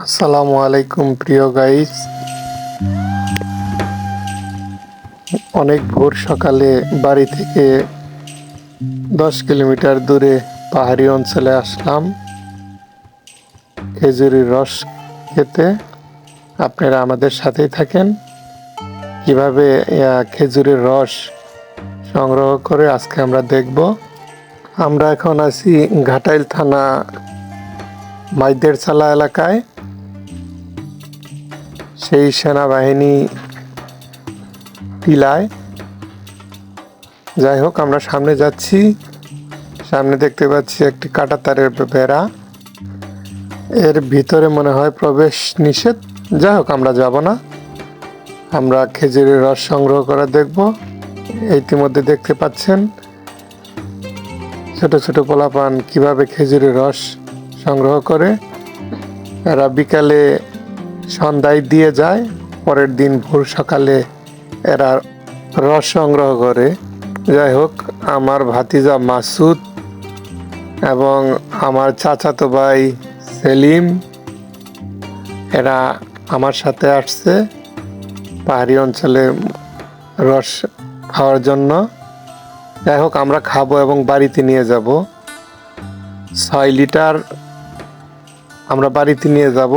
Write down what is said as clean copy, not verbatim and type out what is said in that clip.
আসসালামু আলাইকুম প্রিয় গাইস। অনেক ভোর সকালে বাড়ি থেকে 10 কিলোমিটার দূরে পাহাড়ি অঞ্চলে আসলাম খেজুরের রস খেতে। আপনারা আমাদের সাথেই থাকেন, কিভাবে খেজুরের রস সংগ্রহ করে আজকে আমরা দেখব। আমরা এখন আছি ঘাটাইল থানা মাইদেরচালা এলাকায়। সেই সেনাবাহিনী টিলায়। যাই হোক, আমরা সামনে যাচ্ছি। সামনে দেখতে পাচ্ছি একটি কাঁটাতারের বেড়া, এর ভিতরে মনে হয় প্রবেশ নিষেধ। যাই হোক, আমরা যাব না, আমরা খেজুরের রস সংগ্রহ করে দেখব। ইতিমধ্যে দেখতে পাচ্ছেন ছোট ছোট পোলাপান কিভাবে খেজুরের রস সংগ্রহ করে। এরা বিকালে সন্ধ্যায় দিয়ে যায়, পরের দিন ভোর সকালে এরা রস সংগ্রহ করে। যাই হোক, আমার ভাতিজা মাসুদ এবং আমার চাচাতো ভাই সেলিম এরা আমার সাথে আসছে পাহাড়ি অঞ্চলে রস খাওয়ার জন্য। যাই হোক, আমরা খাবো এবং বাড়িতে নিয়ে যাব। 6 লিটার আমরা বাড়িতে নিয়ে যাব।